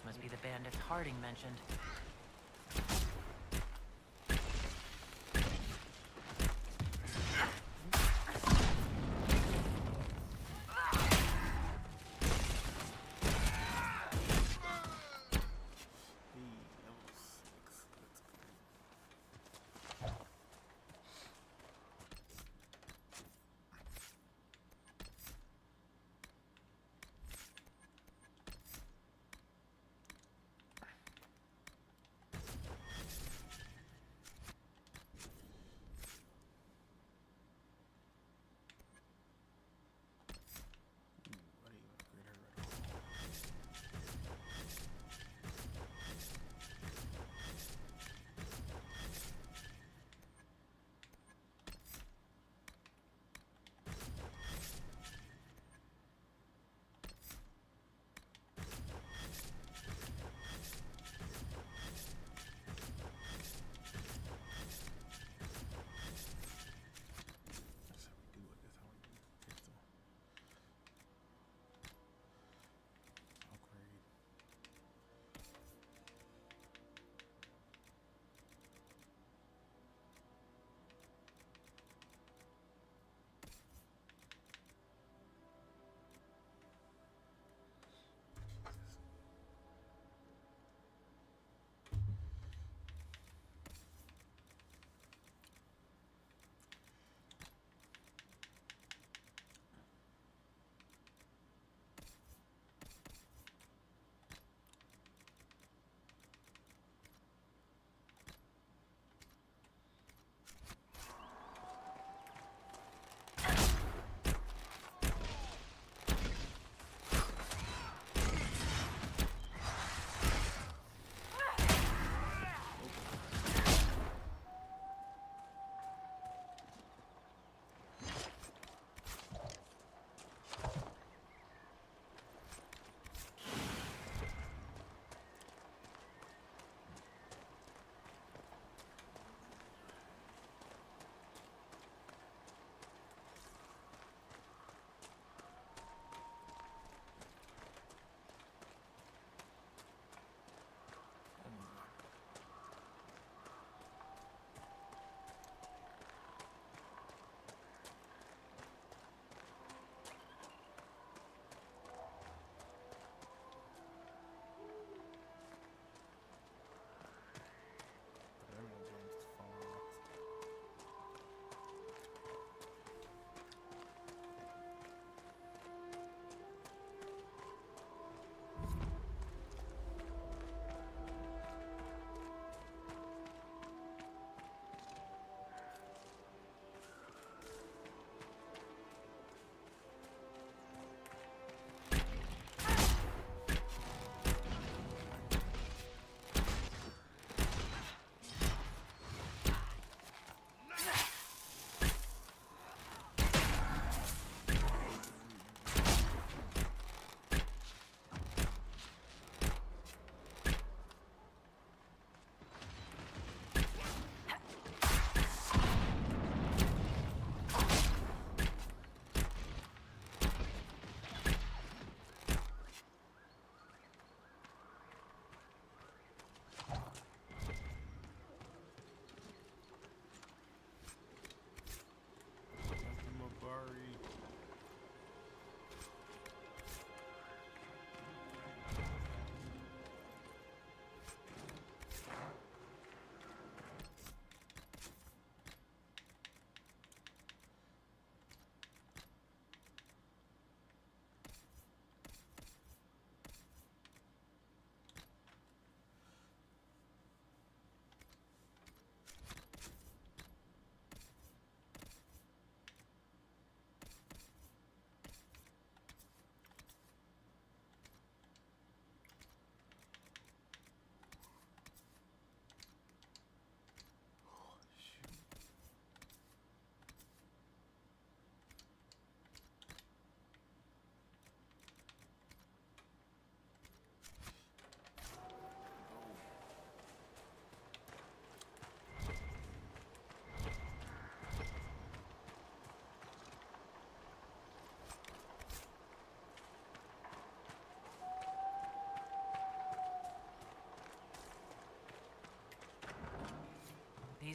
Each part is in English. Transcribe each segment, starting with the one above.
must be the bandits Harding mentioned.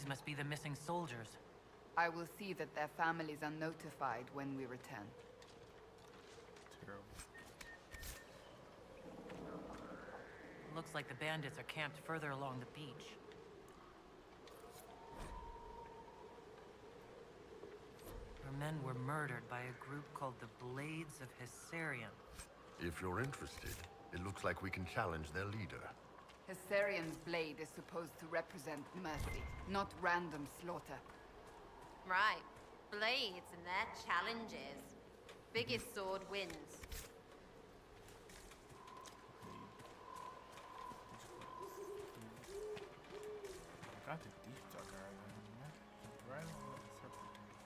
must be the missing soldiers. I will see that their families are notified when we return. Terrible. Looks like the bandits are camped further along the beach. Our men were murdered by a group called the Blades of Hessarian. If you're interested, it looks like we can challenge their leader. Hessarian's blade is supposed to represent mercy, not random slaughter. Right. Blades and their challenges. Biggest sword wins. I got the deep talk right on the serpentine.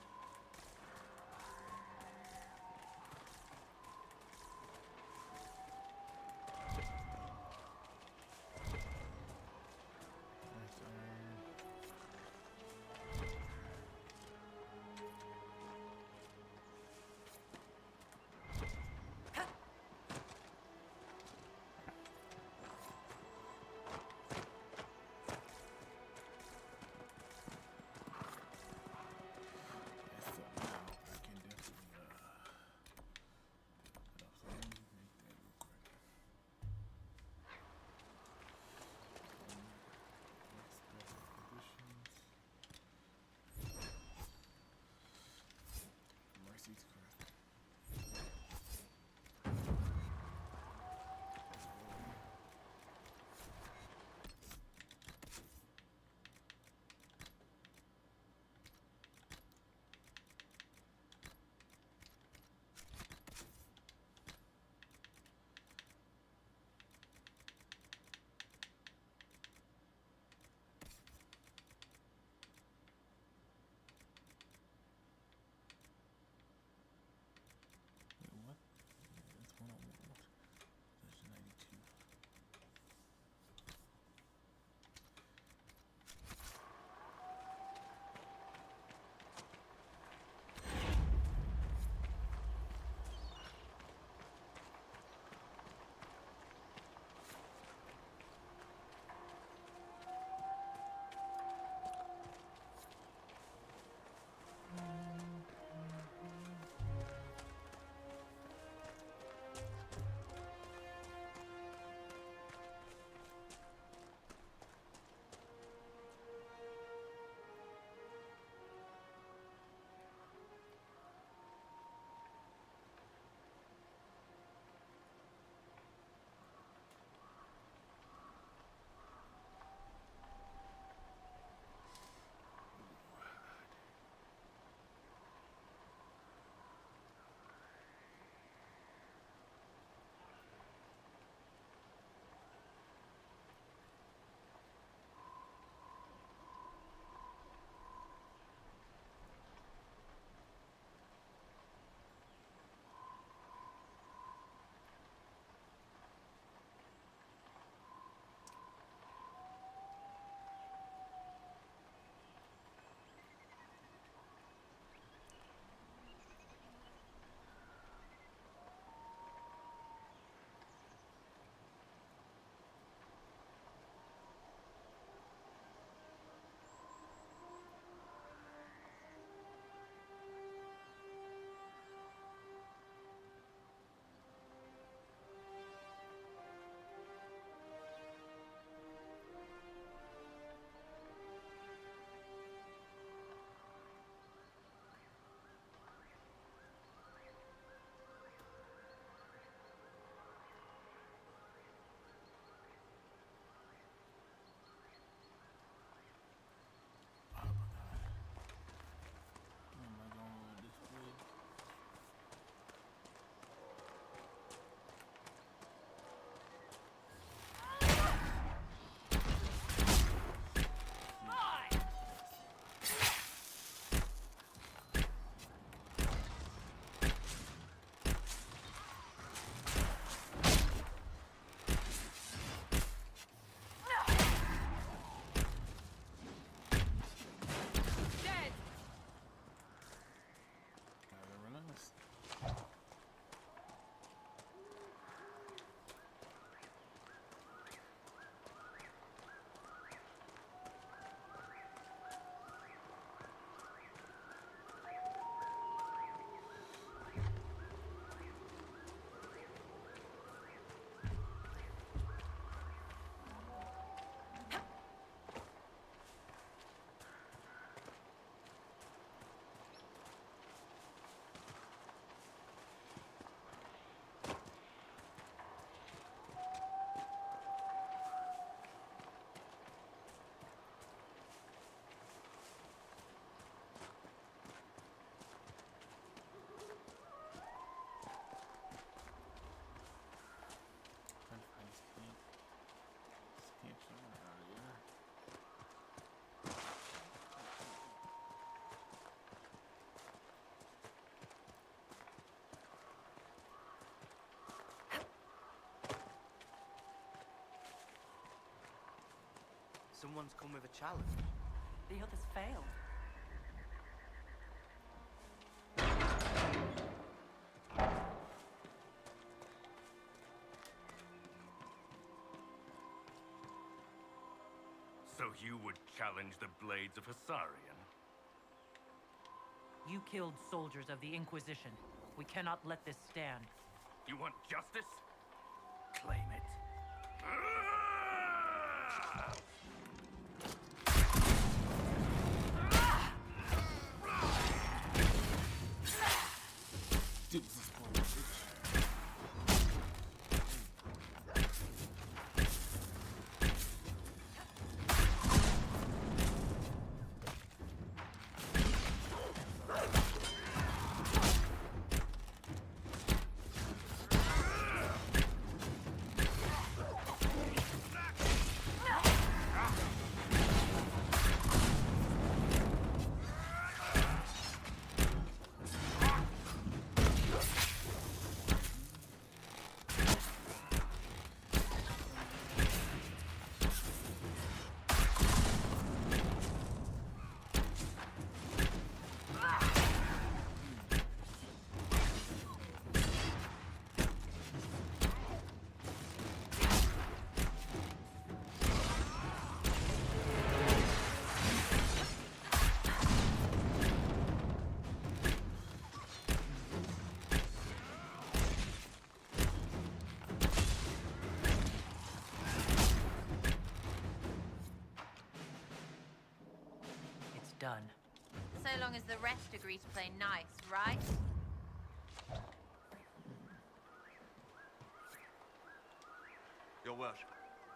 Someone's come with a challenge. The others failed. So you would challenge the Blades of Hissarion? You killed soldiers of the Inquisition. We cannot let this stand. You want justice? Claim it. Dude, this is bullshit. It's done. So long as the rest agree to play nice, right? Your worship,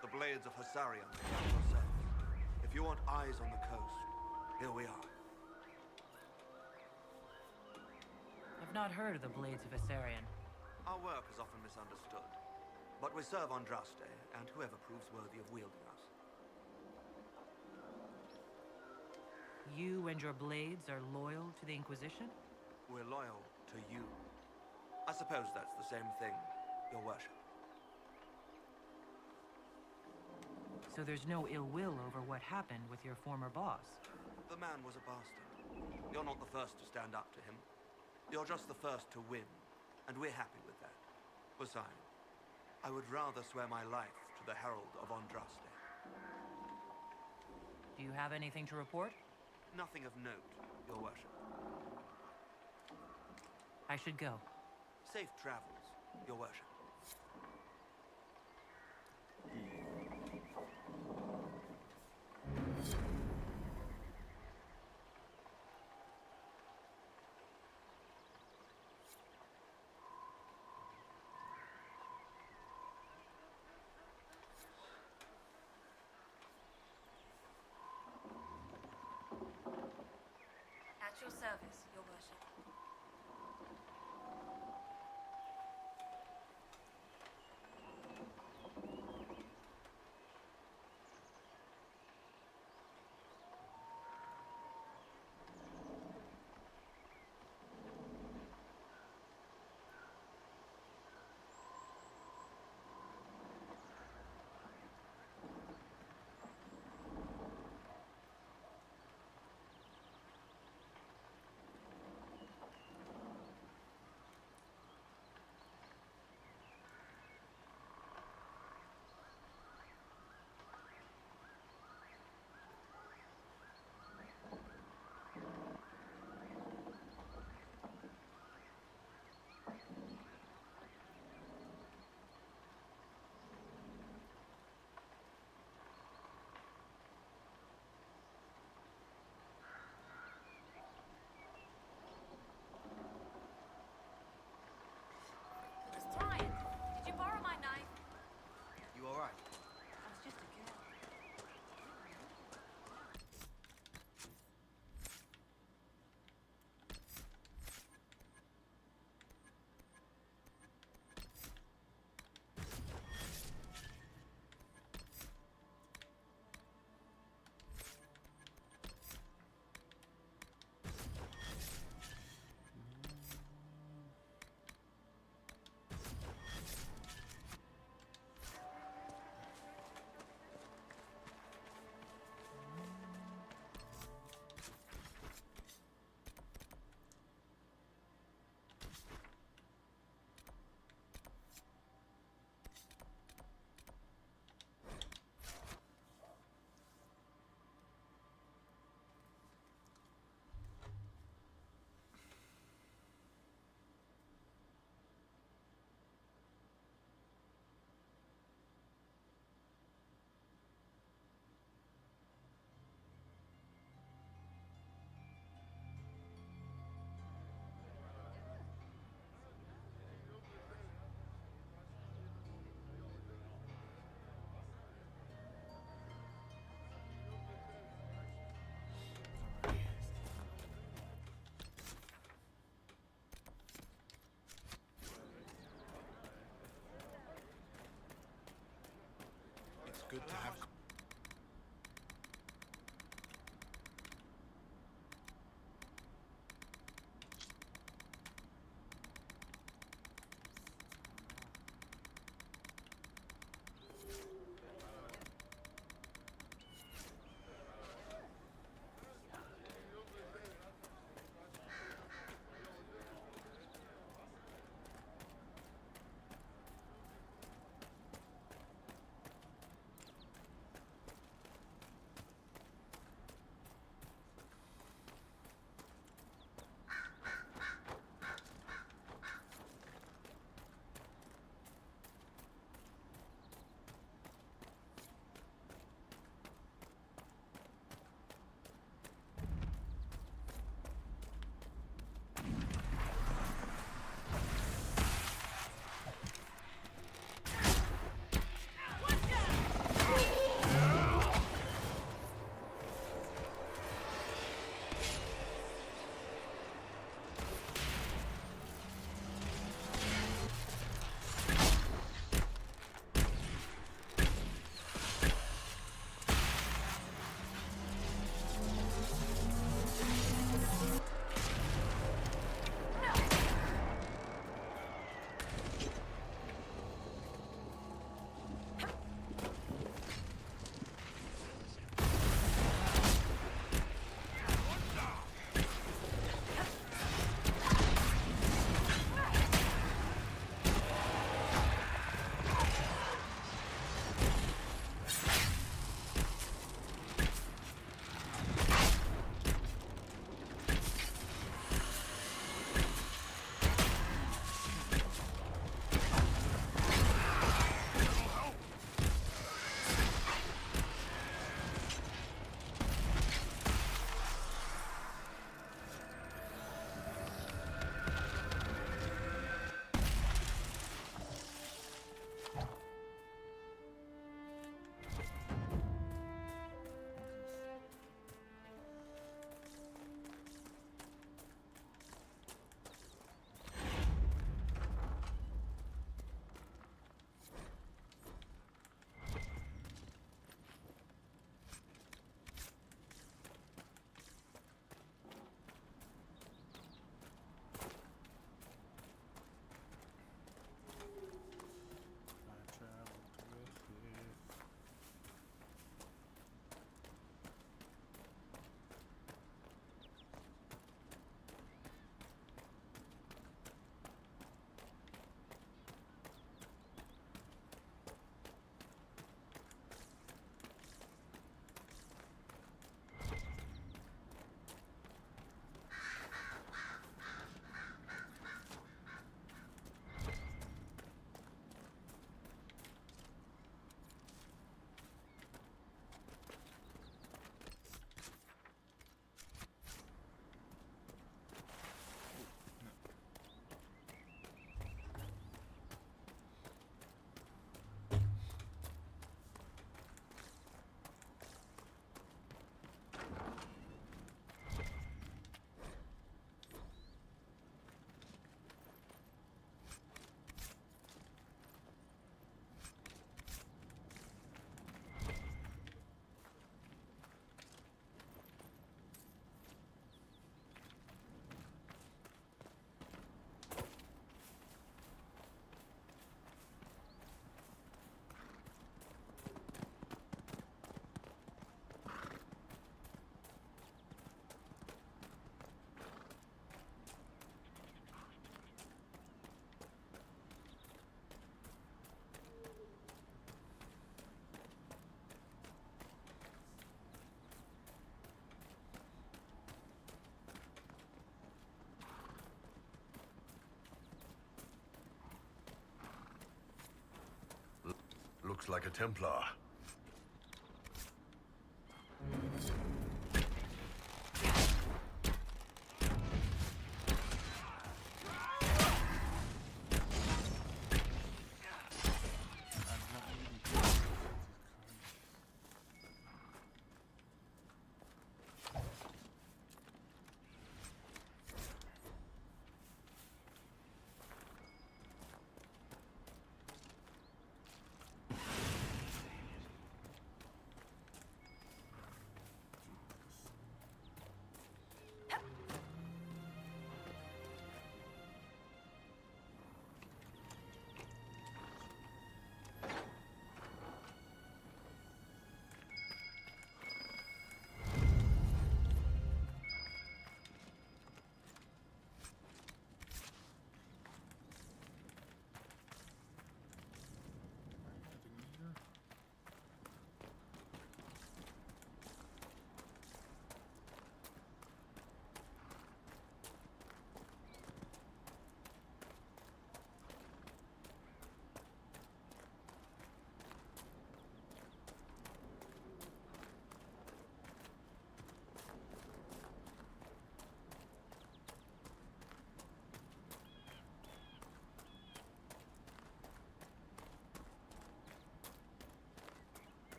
the Blades of Hissarion are at your service. If you want eyes on the coast, here we are. I've not heard of the Blades of Hissarion. Our work is often misunderstood, but we serve Andraste and whoever proves worthy of wielding us. You and your blades are loyal to the Inquisition? We're loyal to you. I suppose that's the same thing, your worship. So there's no ill will over what happened with your former boss? The man was a bastard. You're not the first to stand up to him. You're just the first to win, and we're happy with that. Besides, I would rather swear my life to the Herald of Andraste. Do you have anything to report? Nothing of note, your worship. I should go. Safe travels, your worship. At your service, your worship. good to have. Looks like a Templar.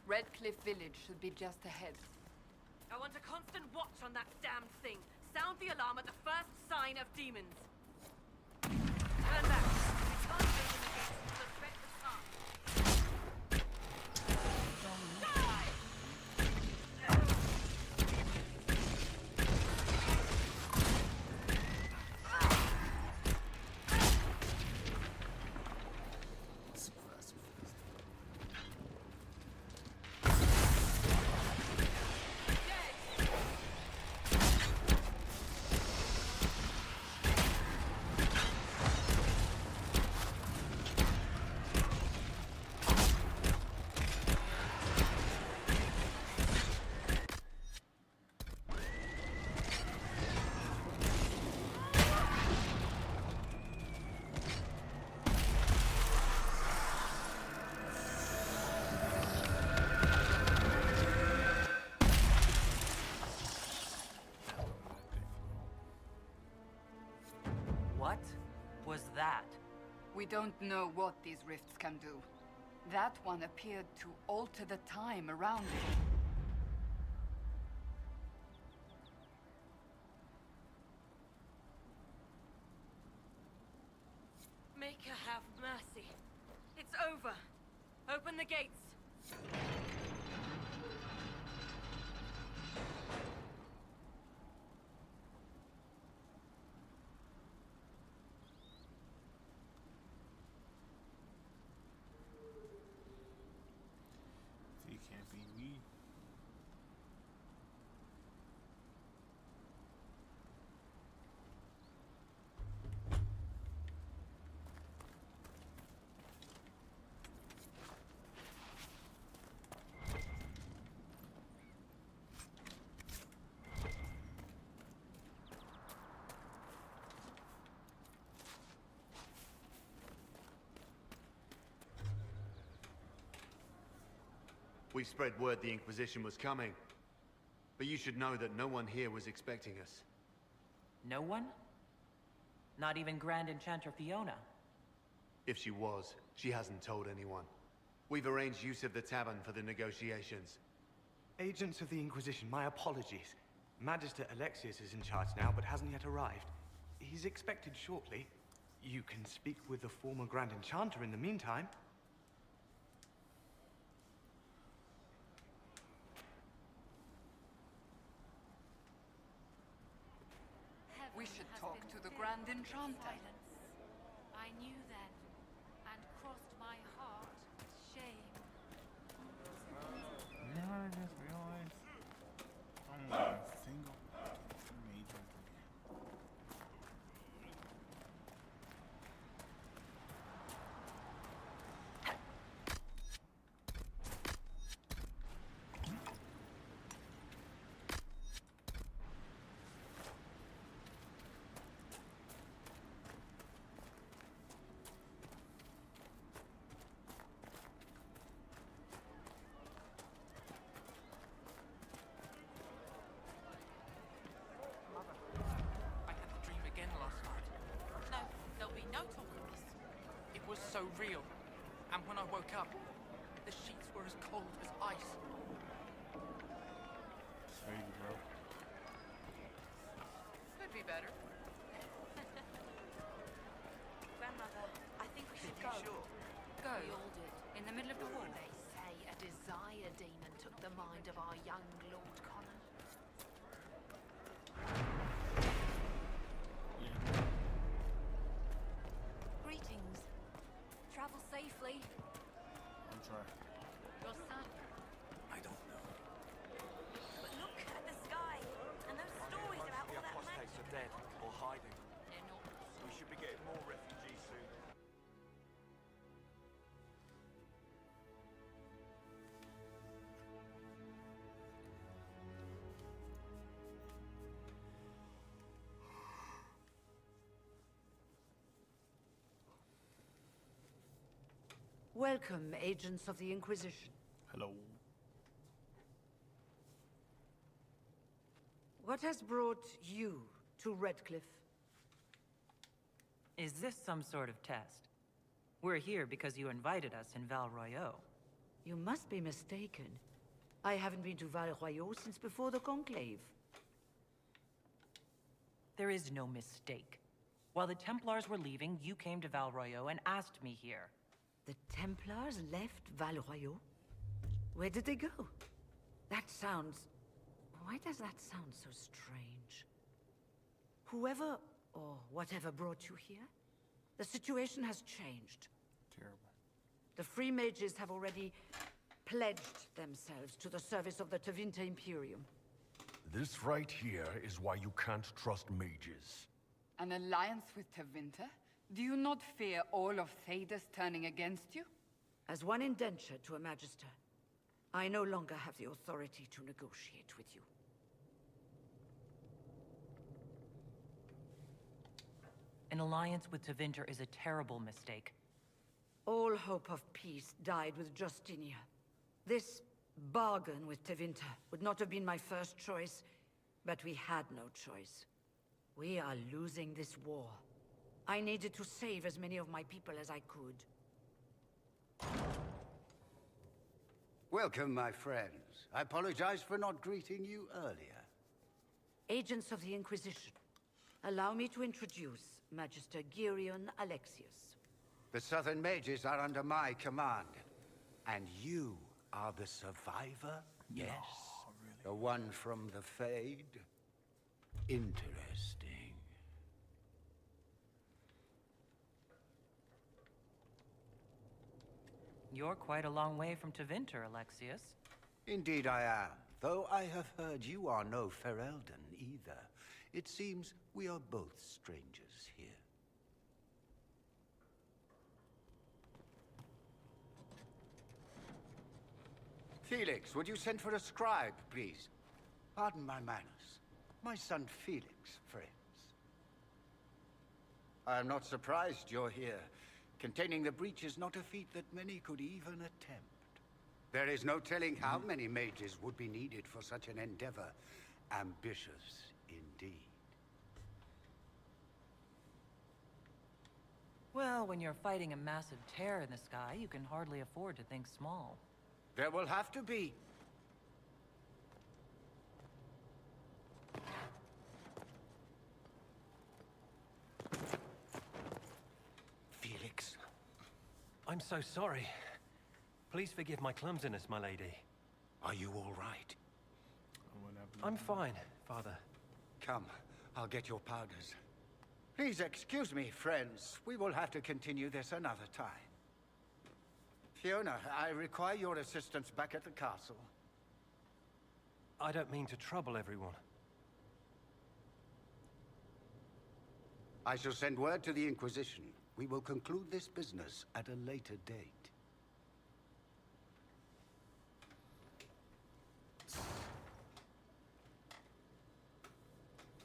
Redcliffe Village should be just ahead. I want a constant watch on that damned thing. Sound the alarm at the first sign of demons. Turn back. We can't open the gates until the threat has passed. Die! Super fast, super fast. What was that? We don't know what these rifts can do. That one appeared to alter the time around it. Make her have mercy. It's over. Open the gates. They can't be me. We spread word the Inquisition was coming. But you should know that no one here was expecting us. No one? Not even Grand Enchanter Fiona? If she was, she hasn't told anyone. We've arranged use of the tavern for the negotiations. Agents of the Inquisition, my apologies. Magister Alexius is in charge now, but hasn't yet arrived. He's expected shortly. You can speak with the former Grand Enchanter in the meantime. We should talk to the Grand Enchanter. I knew then, and crossed my heart with shame. You know what I just realized? I'm not a single major thing. I had the dream again last night. No, there'll be no talk of this. It was so real. And when I woke up, the sheets were as cold as ice. Crazy, bro. Could be better. Grandmother, I think we should go. Go. We all did. In the middle of the war. They say a desire demon took the mind of our young Lord Connor. Greetings. Travel safely. I'll try. Your son. I don't know. But look at the sky and those stories about all that magic. are dead or hiding. Enormous. We should be getting more refugees soon. Welcome, agents of the Inquisition. Hello. What has brought you to Redcliffe? Is this some sort of test? We're here because you invited us in Val Royeaux. You must be mistaken. I haven't been to Val Royaux since before the Conclave. There is no mistake. While the Templars were leaving, you came to Val Royaux and asked me here. The Templars left Val Royaux? Where did they go? That sounds... Why does that sound so strange? Whoever or whatever brought you here, the situation has changed. Terrible. The Free Mages have already pledged themselves to the service of the Tevinter Imperium. This right here is why you can't trust mages. An alliance with Tevinter? Do you not fear all of Thedus turning against you? As one indentured to a Magister, I no longer have the authority to negotiate with you. An alliance with Tevinter is a terrible mistake. All hope of peace died with Justinia. This bargain with Tevinter would not have been my first choice, but we had no choice. We are losing this war. I needed to save as many of my people as I could. Welcome, my friends. I apologize for not greeting you earlier. Agents of the Inquisition, allow me to introduce Magister Girion Alexius. The Southern Mages are under my command. And you are the survivor? Yes. No, really? The one from the Fade? Interesting. You're quite a long way from Tevinter, Alexius. Indeed I am. Though I have heard you are no Ferelden either. It seems we are both strangers here. Felix, would you send for a scribe, please? Pardon my manners. My son Felix, friends. I am not surprised you're here. Containing the breach is not a feat that many could even attempt. There is no telling how many mages would be needed for such an endeavor. Ambitious indeed. Well, when you're fighting a massive tear in the sky, you can hardly afford to think small. There will have to be. Felix. I'm so sorry. Please forgive my clumsiness, my lady. Are you all right? I'm fine, Father. Come, I'll get your powders. Please excuse me, friends. We will have to continue this another time. Fiona, I require your assistance back at the castle. I don't mean to trouble everyone. I shall send word to the Inquisition. We will conclude this business at a later date.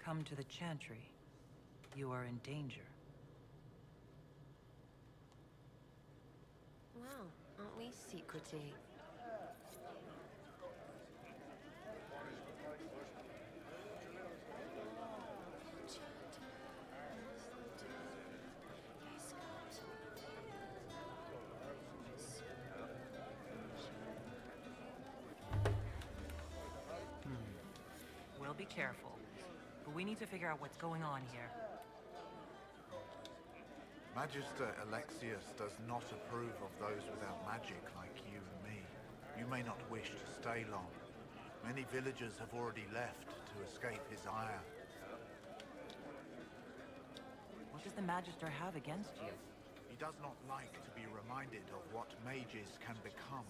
Come to the Chantry. You are in danger. Wow, aren't we secrety? We'll be careful. But we need to figure out what's going on here. Magister Alexius does not approve of those without magic like you and me. You may not wish to stay long. Many villagers have already left to escape his ire. What does the Magister have against you? He does not like to be reminded of what mages can become.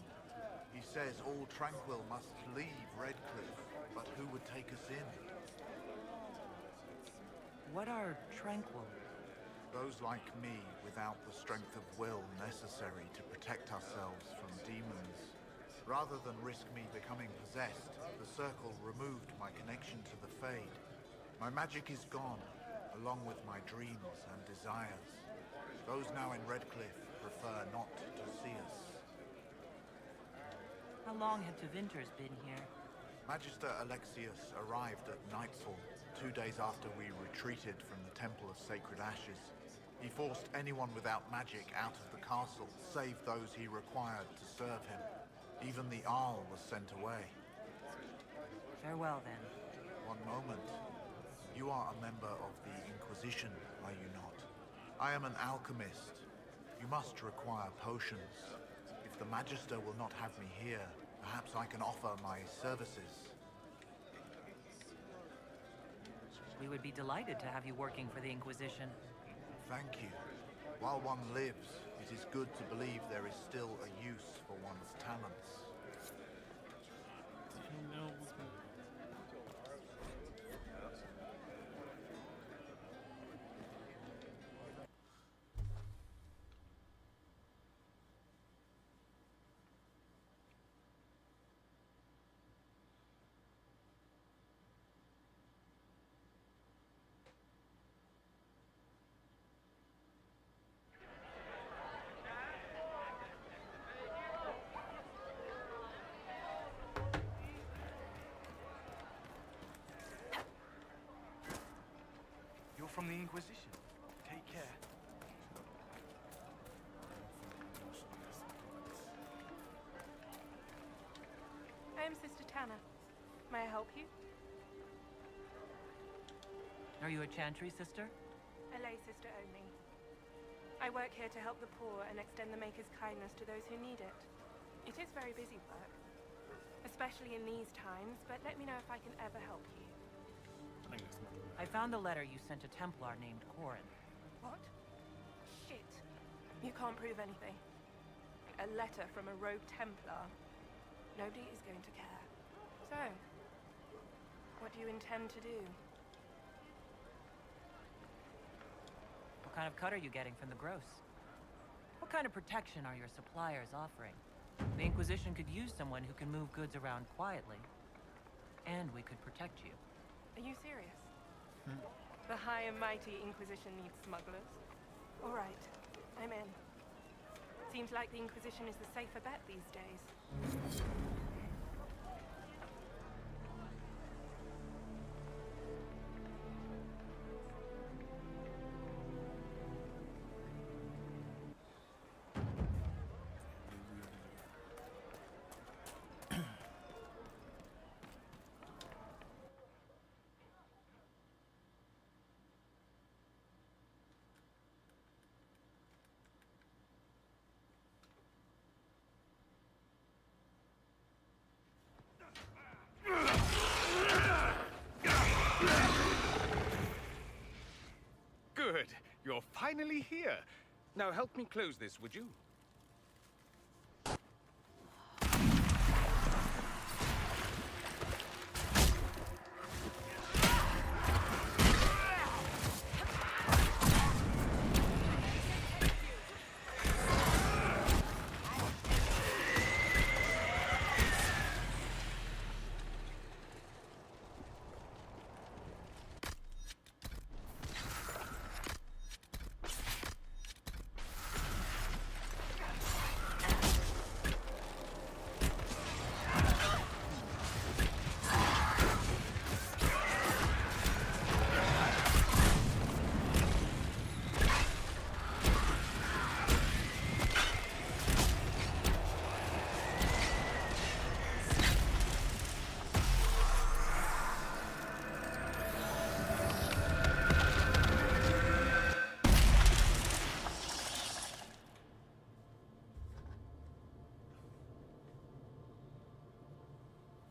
He says all tranquil must leave Redcliffe, but who would take us in? What are tranquil? Those like me without the strength of will necessary to protect ourselves from demons. Rather than risk me becoming possessed, the Circle removed my connection to the Fade. My magic is gone, along with my dreams and desires. Those now in Redcliffe prefer not to see us. How long had Tevinters been here? Magister Alexius arrived at nightfall, 2 days after we retreated from the Temple of Sacred Ashes. He forced anyone without magic out of the castle, save those he required to serve him. Even the Arl was sent away. Farewell, then. One moment. You are a member of the Inquisition, are you not? I am an alchemist. You must require potions. If the Magister will not have me here, perhaps I can offer my services. We would be delighted to have you working for the Inquisition. Thank you. While one lives, it is good to believe there is still a use for one's talents. You're from the Inquisition. Take care. I am Sister Tanner. May I help you? Are you a Chantry sister? A lay sister only. I work here to help the poor and extend the Maker's kindness to those who need it. It is very busy work, especially in these times, but let me know if I can ever help you. I found the letter you sent a Templar named Corin. What? Shit. You can't prove anything. A letter from a rogue Templar. Nobody is going to care. So, what do you intend to do? What kind of cut are you getting from the gross? What kind of protection are your suppliers offering? The Inquisition could use someone who can move goods around quietly. And we could protect you. Are you serious? The high and mighty Inquisition needs smugglers. All right, I'm in. Seems like the Inquisition is the safer bet these days. Good. You're finally here. Now help me close this, would you?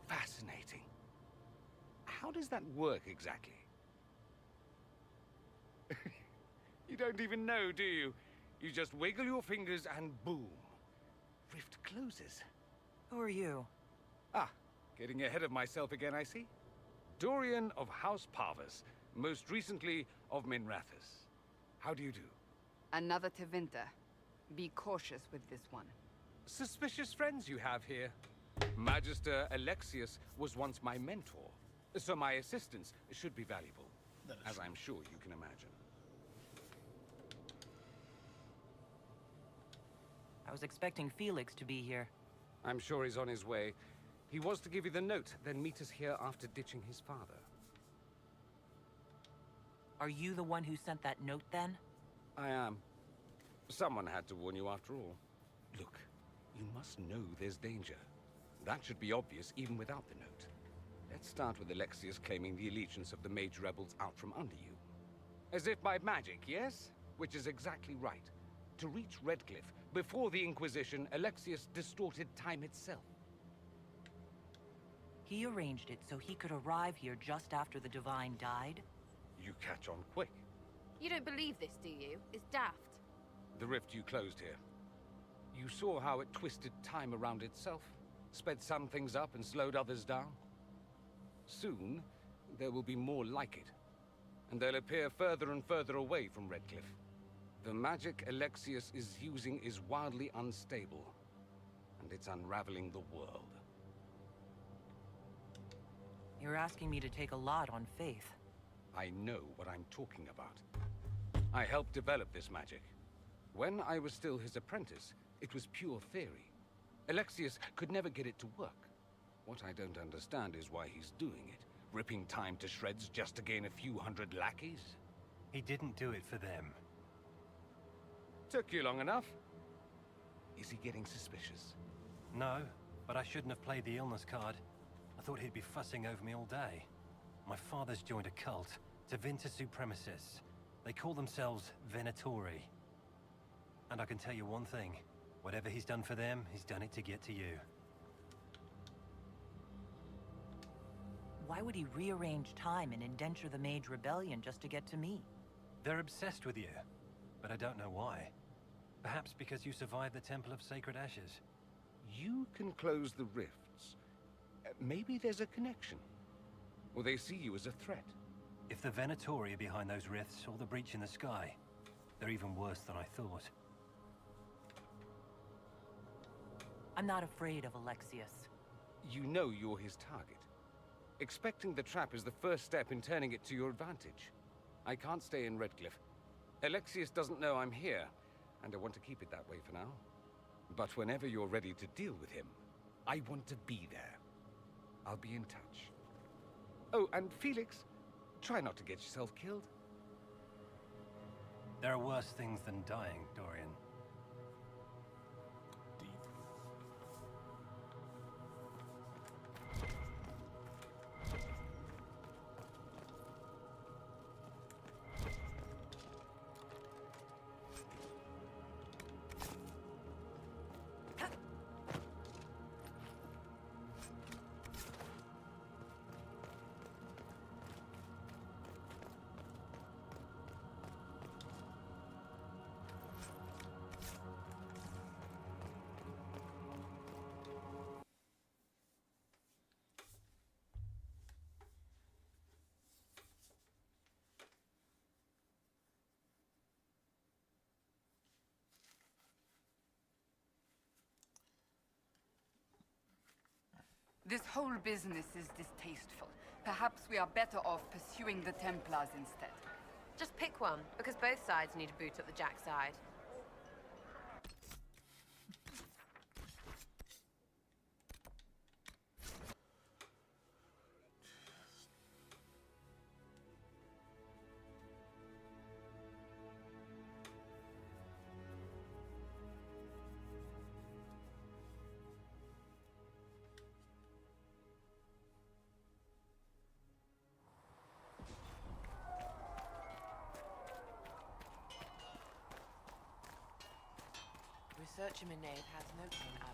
Fascinating. How does that work exactly? You don't even know, do you? You just wiggle your fingers and boom. Rift closes. Who are you? Ah, getting ahead of myself again, I see. Dorian of House Parvus, most recently of Minrathous. How do you do? Another Tevinter. Be cautious with this one. Suspicious friends you have here. Magister Alexius was once my mentor, so my assistance should be valuable, as I'm sure you can imagine. I was expecting Felix to be here. I'm sure he's on his way. He was to give you the note, then meet us here after ditching his father. Are you the one who sent that note, then? I am. Someone had to warn you after all. Look, you must know there's danger. That should be obvious even without the note. Let's start with Alexius claiming the allegiance of the mage rebels out from under you. As if by magic, yes? Which is exactly right. To reach Redcliffe, before the Inquisition, Alexius distorted time itself. He arranged it so he could arrive here just after the Divine died? You catch on quick. You don't believe this, do you? It's daft. The rift you closed here. You saw how it twisted time around itself, sped some things up and slowed others down. Soon, there will be more like it, and they'll appear further and further away from Redcliffe. The magic Alexius is using is wildly unstable, and it's unraveling the world. You're asking me to take a lot on faith. I know what I'm talking about. I helped develop this magic. When I was still his apprentice, it was pure theory. Alexius could never get it to work. What I don't understand is why he's doing it, ripping time to shreds just to gain a few hundred lackeys. He didn't do it for them. Took you long enough. Is he getting suspicious? No, but I shouldn't have played the illness card. I thought he'd be fussing over me all day. My father's joined a cult, Thedus Supremacists. They call themselves Venatori. And I can tell you one thing. Whatever he's done for them, he's done it to get to you. Why would he rearrange time and indenture the Mage Rebellion just to get to me? They're obsessed with you, but I don't know why. Perhaps because you survived the Temple of Sacred Ashes. You can close the rifts. Maybe there's a connection. Or they see you as a threat. If the Venatori are behind those rifts or the breach in the sky, they're even worse than I thought. I'm not afraid of Alexius. You know you're his target. Expecting the trap is the first step in turning it to your advantage. I can't stay in Redcliffe. Alexius doesn't know I'm here, and I want to keep it that way for now. But whenever you're ready to deal with him, I want to be there. I'll be in touch. Oh, and Felix, try not to get yourself killed. There are worse things than dying, Dorian. This whole business is distasteful. Perhaps we are better off pursuing the Templars instead. Just pick one, because both sides need to boot up the Jack side. Research him in Nave has notes on Ab.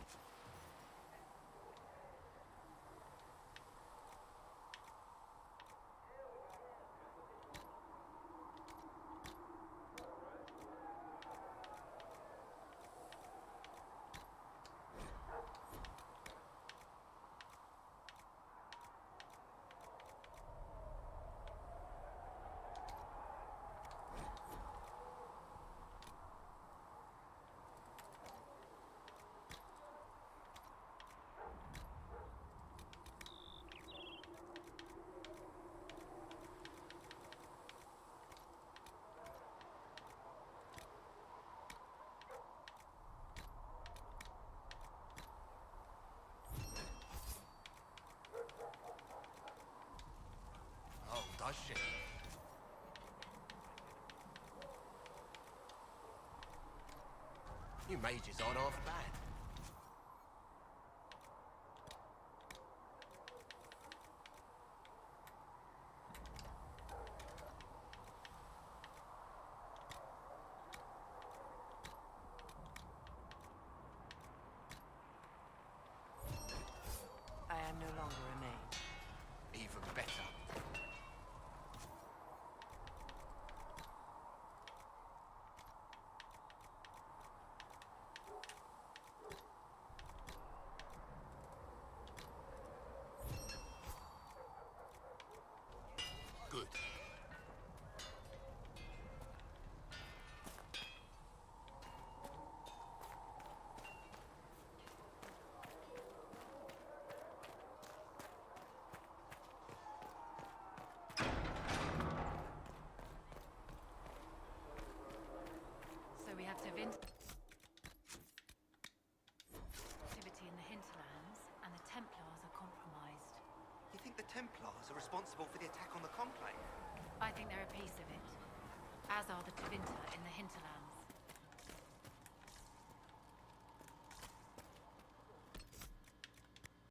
Does she? You mages aren't half bad. good. So we have Tevint activity in the hinterlands, and the Templars are compromised. You think the Templars are responsible for the attack on the Conclave? I think they're a piece of it, as are the Tevinter in the hinterlands.